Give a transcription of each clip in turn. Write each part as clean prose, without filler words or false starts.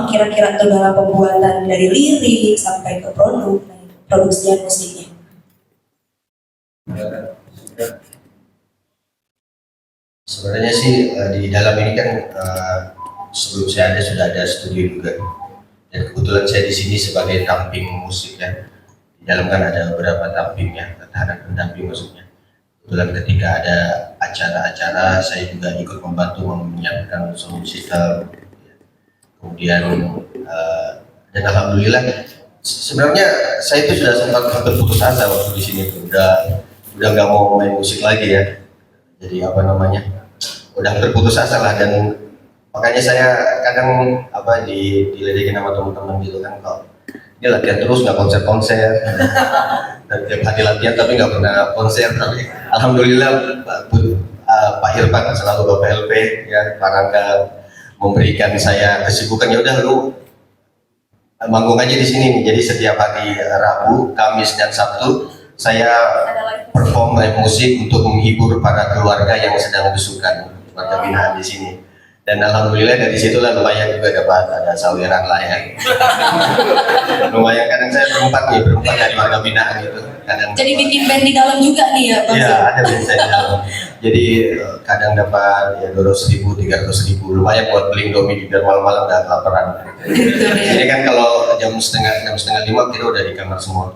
Kira-kira tuh dalam pembuatan dari lirik sampai ke produksian musiknya. Sebenarnya sih di dalam ini kan sebelum saya ada sudah ada studio juga, dan kebetulan saya di sini sebagai tamping musik ya. Di dalam kan ada beberapa tamping ya, tahanan pendamping maksudnya. Kebetulan ketika ada acara-acara saya juga ikut membantu menyiapkan sound system. Kemudian dan alhamdulillah sebenarnya saya itu sudah sempat hampir putus asa waktu di sini tuh, udah nggak mau main musik lagi ya, jadi apa namanya udah hampir putus asa lah, dan makanya saya kadang diledekin sama teman-teman gitu kan, kalau dia latihan terus nggak konser dan tiap hari latihan tapi nggak pernah konser. Tapi alhamdulillah Pak Irfan selalu Bapak LP ya, Pak Rangga memberikan saya kesibukan, ya udah lu manggung aja di sini nih. Jadi setiap hari Rabu, Kamis dan Sabtu saya perform live musik untuk menghibur para keluarga yang sedang besukan, keluarga binaan di sini. Dan alhamdulillah dari situlah lumayan juga dapat ada saweran lah ya. Lumayan, kadang saya berempat dari warga binaan gitu. Kadang jadi bikin band di dalam juga nih ya Bang? Iya, ada band saya di dalam. Jadi kadang dapat ya 200.000, 300.000, lumayan buat beli Indomie biar malam-malam nggak kelaparan. Ini kan kalau jam setengah 5 kita udah di kamar semua,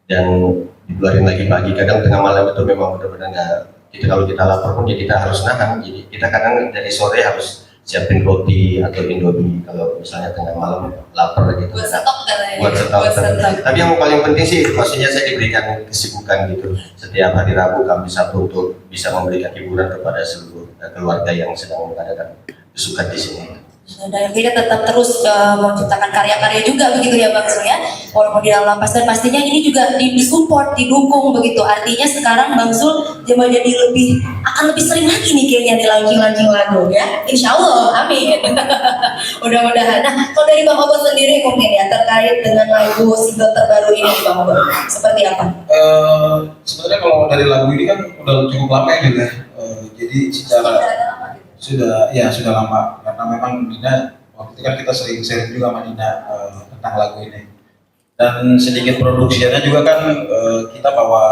dan dikeluarin lagi pagi. Kadang tengah malam itu memang benar-benar nggak. Jadi kalau kita lapar pun ya kita harus nahan. Jadi kita kadang dari sore harus siapin roti atau Indomie kalau misalnya tengah malam lapar gitu. Buat stok katanya. Buat stok. Tapi yang paling penting sih maksudnya saya diberikan kesibukan gitu setiap hari Rabu, Kamis, Sabtu untuk bisa memberikan hiburan kepada seluruh keluarga yang sedang mengadakan besukan di sini. Dan akhirnya tetap terus menciptakan karya-karya juga begitu ya Bang Zul ya, walaupun di dalam lapas, dan pastinya ini juga disupport, didukung begitu. Artinya sekarang Bang Zul jadi akan lebih sering lagi nih kayaknya di launching lagu ya, Insya Allah, amin. Mudah-mudahan. Nah, kalau dari Bang Obot sendiri mungkin ya terkait dengan lagu single terbaru ini Bang Obot, seperti apa? Sebenarnya kalau dari lagu ini kan udah cukup lama ya juga. Jadi secara sudah lama, karena memang Dina waktu itu kan kita sering sharing juga sama Dina tentang lagu ini, dan sedikit produksinya juga kan kita bawa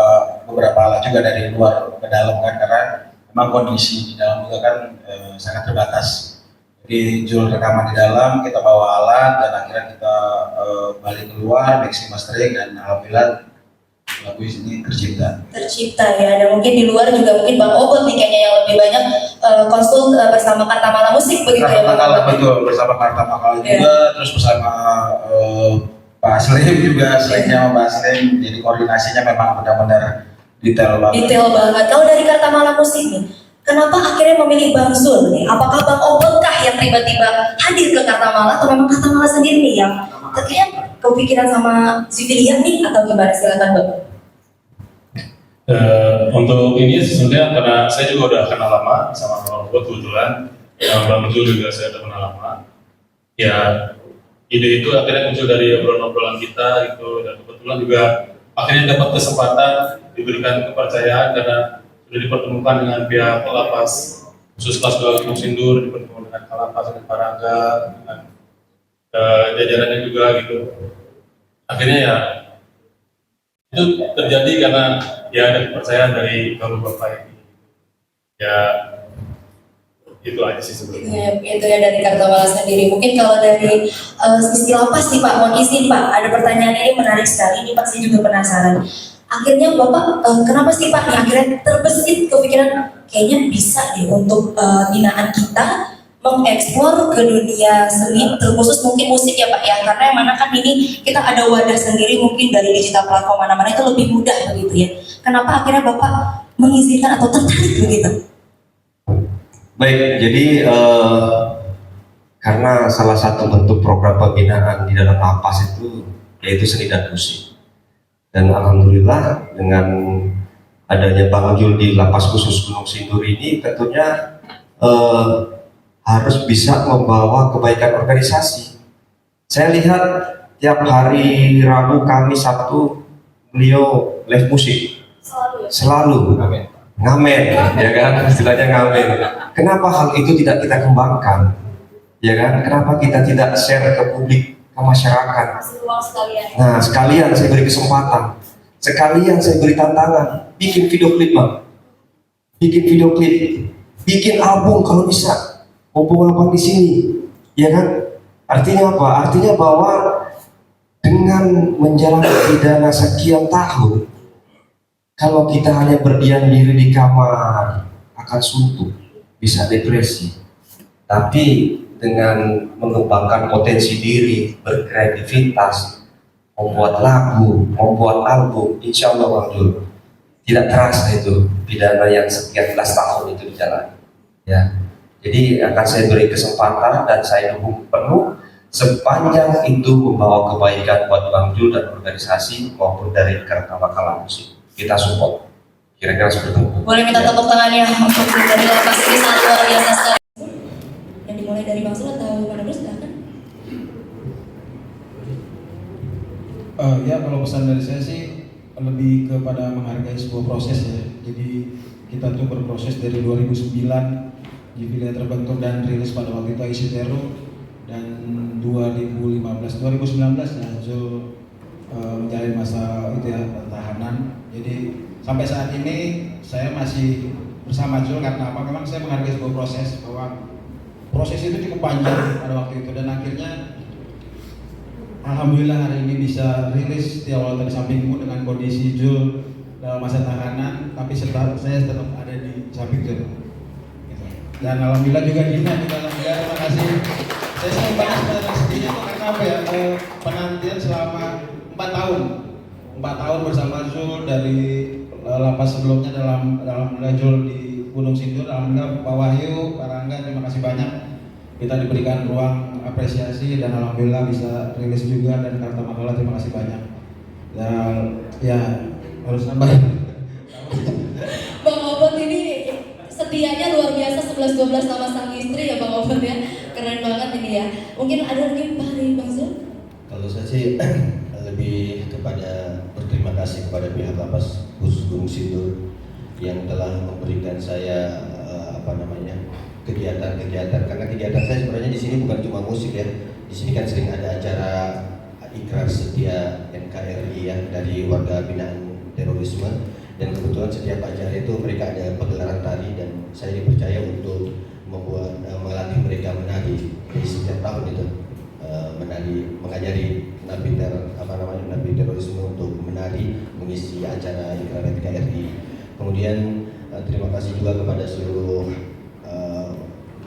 beberapa alat juga dari luar ke dalam kan, karena memang kondisi di dalam juga kan sangat terbatas. Jadi Jul rekaman di dalam, kita bawa alat dan akhirnya kita balik keluar mixing mastering, dan alhamdulillah lagu ini tercipta Ya. Dan mungkin di luar juga mungkin Bang Obot nih kayaknya yang lebih banyak konsul bersama Karta Mala Musik begitu ya Bang Obot? Betul, bersama Karta Mala juga, terus bersama Pak Slim juga, selainnya Mbak Slim, jadi koordinasinya memang benar-benar detail banget. Kalau dari Karta Mala Musik nih, kenapa akhirnya memilih Bang Zul nih? Apakah Bang Obot kah yang tiba-tiba hadir ke Karta Mala, atau memang Karta Mala sendiri nih yang terkait kepikiran sama Zivilian nih, atau gimana? Silakan Bang. Untuk ini sebenarnya karena saya juga udah kenal lama sama Bang Obot kebetulan, Bang Zul juga saya udah kenal lama. Ya ide itu akhirnya muncul dari obrolan-obrolan kita gitu, dan kebetulan juga akhirnya dapat kesempatan, diberikan kepercayaan karena sudah dipertemukan dengan pihak lapas khusus kelas 2 Gunung Sindur, dipertemukan dengan Kalapas dan Paraga, dengan jajarannya juga gitu. Akhirnya ya itu terjadi karena ya ada kepercayaan dari kalau Bapak ini. Ya itu aja sih sebenarnya. Itu ya dari Karta Mala sendiri. Mungkin kalau dari sisi lapas nih Pak, mohon izin Pak, ada pertanyaan ini menarik sekali. Ini Pak, saya juga penasaran. Akhirnya Bapak kenapa sih Pak akhirnya terbesit kepikiran kayaknya bisa deh untuk binaan kita mengeksplor ke dunia seni, terkhusus mungkin musik ya Pak ya, karena yang mana kan ini kita ada wadah sendiri mungkin dari digital platform mana-mana itu lebih mudah begitu ya. Kenapa akhirnya Bapak mengizinkan atau tertarik begitu? Baik, jadi karena salah satu bentuk program pembinaan di dalam lapas itu yaitu seni dan musik. Dan alhamdulillah dengan adanya Bang Jul di Lapas Khusus Gunung Sindur ini tentunya harus bisa membawa kebaikan organisasi. Saya lihat tiap hari Rabu, Kamis, Sabtu beliau live musik selalu ngamen, ya kan, istilahnya ngamen. Kenapa hal itu tidak kita kembangkan, ya kan? Kenapa kita tidak share ke publik, ke masyarakat? Nah, sekalian saya beri kesempatan, sekalian saya beri tantangan, bikin video klip, Bang. Bikin video klip, bikin album kalau bisa. Mumpung abang di sini, ya kan? Artinya apa? Artinya bahwa dengan menjalani pidana sekian tahun, kalau kita hanya berdiam diri di kamar akan suntuk, bisa depresi. Tapi dengan mengembangkan potensi diri, berkreativitas, membuat lagu, membuat album, insya Allah Bang Jul, tidak terasa itu pidana yang sekian belas tahun itu dijalani. Ya, jadi akan saya beri kesempatan dan saya dukung penuh sepanjang itu membawa kebaikan buat Bang Jul dan organisasi maupun dari Karta Makalah Musik. Kita support. Kira-kira seperti itu. Boleh minta tepuk tangannya untuk dari Lapas ini sangat luar biasa sekali. Yang dimulai dari Bang Sul atau Bang Nurul, silakan. Ya kalau pesan dari saya sih lebih kepada menghargai sebuah proses ya. Jadi kita tuh berproses dari 2009 Jivilia terbentuk dan rilis pada waktu itu Aisiteru, dan 2019 ya Zul menjalani masa itu ya tahanan. Jadi sampai saat ini saya masih bersama Zul karena apa? Memang saya menghargai sebuah proses, bahwa proses itu cukup panjang pada waktu itu, dan akhirnya alhamdulillah hari ini bisa rilis di awal dari sampingmu dengan kondisi Jul dalam masa tahanan, tapi saya tetap ada di samping Jul. Gitu. Dan alhamdulillah juga Dina di dalam dia, terima kasih. Saya selalu banyak sebenarnya sedihnya itu karena apa ya? Penantian selama 4 tahun bersama Jul dari lapas sebelumnya dalam Jul di Gunung Sindur. Alhamdulillah Pak Wahyu, Pak Rangga, terima kasih banyak. Kita diberikan ruang apresiasi dan alhamdulillah bisa rilis juga, dan Karta Makalah terima kasih banyak. Dan ya harus nambah. Bang Obot ini setianya luar biasa, 11-12 sama sang istri ya Bang Obot ya. Keren banget ini ya. Mungkin ada lagi Pak dari Bang Zul? Kalau saya sih lebih kepada berterima kasih kepada pihak Lapas Khusus Gunung Sindur yang telah memberikan saya kegiatan, karena kegiatan saya sebenarnya di sini bukan cuma musik ya. Di sini kan sering ada acara ikrar setia NKRI ya dari warga binaan terorisme, dan kebetulan setiap acara itu mereka ada pegelaran tari, dan saya dipercaya untuk melatih mereka menari. Jadi setiap tahun itu mengajari napi terorisme untuk menari, mengisi acara ikrar NKRI. Kemudian terima kasih juga kepada seluruh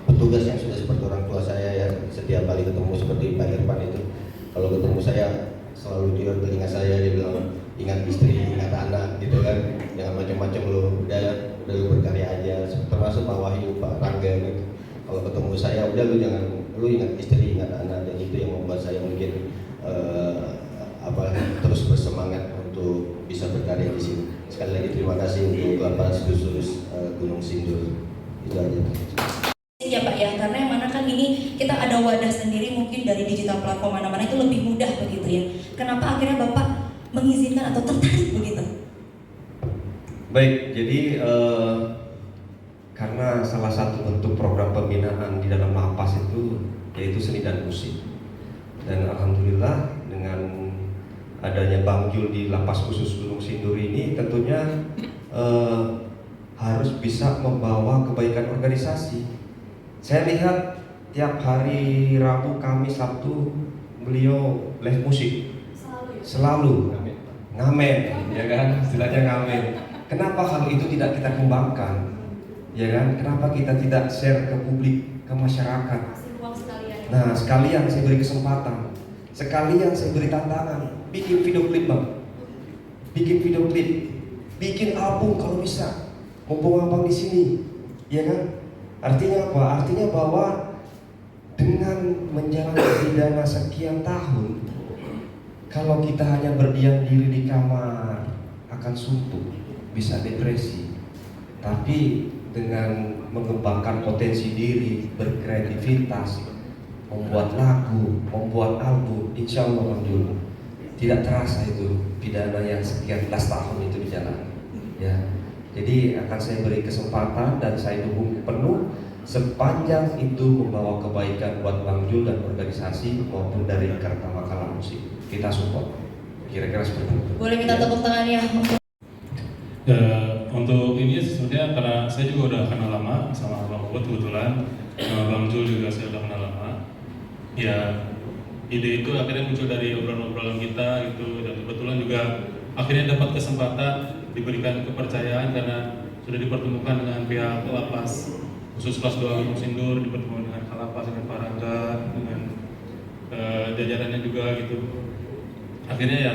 petugas yang sudah seperti orang tua saya ya. Setiap kali ketemu seperti Pak Irfan itu, kalau ketemu saya selalu dia telinga saya, dia bilang ingat istri, ingat anak gitu kan, jangan macam-macam udah lu berkarya aja. Termasuk Pak Wahyu, Pak Rangga gitu. Kalau ketemu saya udah lu ingat istri, ingat anak, dan itu yang membuat saya mungkin terus bersemangat untuk bisa berkarya di sini. Sekali lagi terima kasih untuk Lapas Khusus Gunung Sindur. Itu aja. Ya Pak ya, karena yang mana kan ini kita ada wadah sendiri, mungkin dari digital platform mana-mana itu lebih mudah begitu ya. Kenapa akhirnya Bapak mengizinkan atau tertarik begitu? Baik, jadi karena salah satu bentuk program pembinaan di dalam lapas itu yaitu seni dan musik. Dan alhamdulillah dengan adanya Bang Jul di Lapas Khusus Gunung Sindur ini tentunya harus bisa membawa kebaikan organisasi. Saya lihat tiap hari Rabu, Kamis, Sabtu beliau live musik selalu ngamen, ya kan, istilahnya ngamen. Kenapa hal itu tidak kita kembangkan, ya kan? Kenapa kita tidak share ke publik, ke masyarakat? Nah, sekalian saya beri kesempatan, sekalian saya beri tantangan, bikin video klip, Bang. Bikin video klip, bikin album kalau bisa. Mumpung abang di sini, ya kan? Artinya apa? Artinya bahwa dengan menjalani pidana sekian tahun, Kalau kita hanya berdiam diri di kamar akan suntuk, bisa depresi. Tapi dengan mengembangkan potensi diri, berkreativitas, membuat lagu, membuat album, insya Allah Bang Jul, tidak terasa itu pidana yang sekian belas tahun itu dijalani. Ya, jadi akan saya beri kesempatan dan saya dukung penuh sepanjang itu membawa kebaikan buat Bang Jul dan organisasi maupun dari Karta Makalah Musik. Kita support. Kira-kira seperti itu. Boleh minta tepuk tangan ya untuk Untuk ini sebenarnya karena saya juga udah kenal lama sama Bang Ubud kebetulan, Bang Jul juga saya udah kenal lama. Ya, ide itu akhirnya muncul dari obrolan-obrolan kita gitu, dan kebetulan juga akhirnya dapat kesempatan diberikan kepercayaan karena sudah dipertemukan dengan pihak lapas khusus kelas 2 Sindur, dipertemukan dengan Kalapas, dengan Parangga, dengan jajarannya juga gitu. Akhirnya ya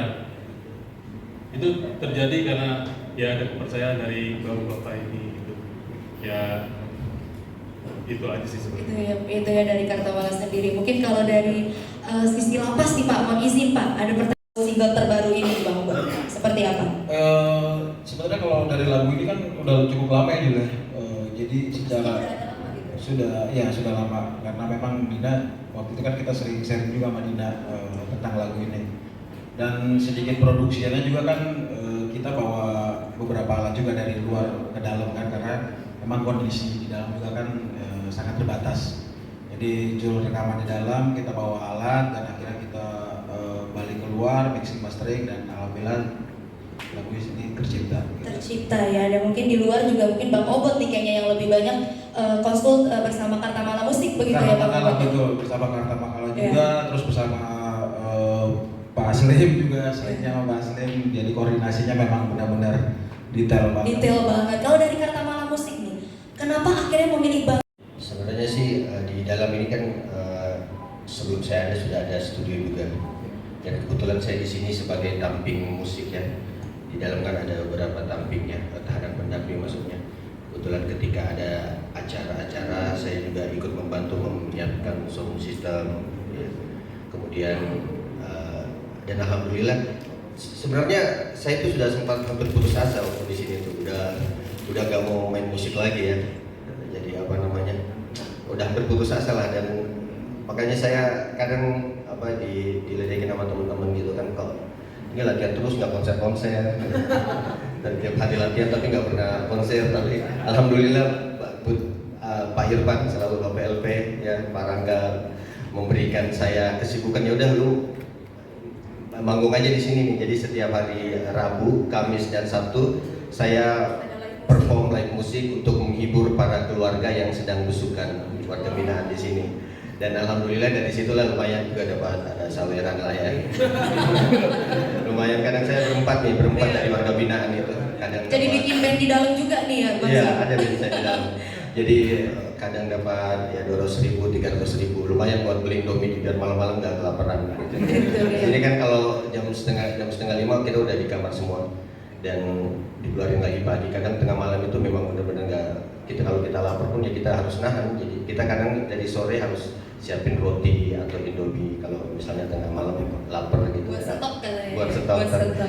itu terjadi karena ya ada kepercayaan dari bapak-bapak ini gitu. Ya itu aja sih sebenarnya. itu ya dari Karta Makalah sendiri. Mungkin kalau dari sisi lapas nih Pak, mohon izin Pak, ada pertanyaan single terbaru ini Bang Ubud. Seperti apa? Sebenarnya kalau dari lagu ini kan udah cukup lama ya juga. Jadi secara sudah lama karena memang Dina waktu itu kan kita sering sharing juga sama Dina tentang lagu ini. Dan sedikit produksinya juga kan kita bawa beberapa alat juga dari luar ke dalam kan, karena memang kondisi di dalam juga kan sangat terbatas. Jadi Jul rekaman di dalam, kita bawa alat dan akhirnya kita balik keluar mixing mastering dan alhamdulillah lagu ini tercipta Ya, dan mungkin di luar juga mungkin Bang Obot nih kayaknya yang lebih banyak konsul bersama Karta Makalah Musik begitu ya Bang Obot. Betul, bersama Karta Makalah juga, terus bersama Pak Aslim juga, selainnya sama Pak Aslim, jadi koordinasinya memang benar-benar detail banget. Kalau dari Karta Makalah Musik nih, kenapa akhirnya memilih Bang? Sebenarnya sih di dalam ini kan sebelum saya ada sudah ada studio juga, dan kebetulan saya di sini sebagai tamping musik ya. Di dalam kan ada beberapa tamping ya, tahanan pendamping maksudnya. Kebetulan ketika ada acara-acara saya juga ikut membantu menyiapkan sound system ya. Kemudian dan alhamdulillah sebenarnya saya itu sudah sempat hampir putus asa waktu di sini tuh, udah gak mau main musik lagi ya. Jadi apa namanya, udah hampir putus asa lah, dan makanya saya kadang diledekin sama teman-teman gitu kan, kalau ini latihan terus nggak konser-konser dan tiap hari latihan tapi nggak pernah konser. Tapi alhamdulillah Pak Irfan selalu Bapak LP ya, Pak Rangga memberikan saya kesibukan, ya udah lu manggung aja di sini nih. Jadi setiap hari Rabu, Kamis dan Sabtu saya perform live musik untuk menghibur para keluarga yang sedang besukan, warga binaan di sini. Dan alhamdulillah dari situlah lumayan juga dapat ada saweran lah ya. Lumayan, kadang saya berempat dari warga binaan itu. Kadang Jadi dapat, bikin band di dalam juga nih ya Bang? Iya, ada band saya di dalam. Jadi kadang dapat ya 200.000, 300.000, lumayan buat beli Indomie biar malam-malam nggak kelaparan. Gitu. Jadi kan kalau jam setengah 5 kita udah di kamar semua dan dikeluarin lagi pagi. Kadang tengah malam itu memang benar-benar nggak, kita kalau kita lapar pun ya kita harus nahan. Jadi kita kadang dari sore harus siapin roti atau Indomie kalau misalnya tengah malam lapar gitu. Buat stok kan ya? Buat stok.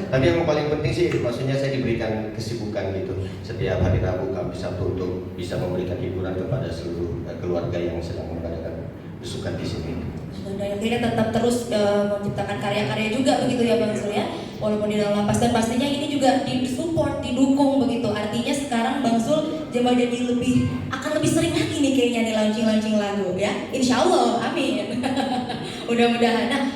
Tapi yang paling penting sih, maksudnya saya diberikan kesibukan gitu setiap hari Rabu, Kamis, Sabtu untuk bisa memberikan hiburan kepada seluruh keluarga yang sedang mengadakan besukan di sini. Dan akhirnya tetap terus menciptakan karya-karya juga begitu ya Bang Sul ya, walaupun di dalam lapas, dan pastinya ini juga disupport, didukung begitu. Artinya sekarang Bang Sul jadi akan lebih sering lagi nih kayaknya nih launching lagu ya, insya Allah, amin. Mudah-mudahan. Nah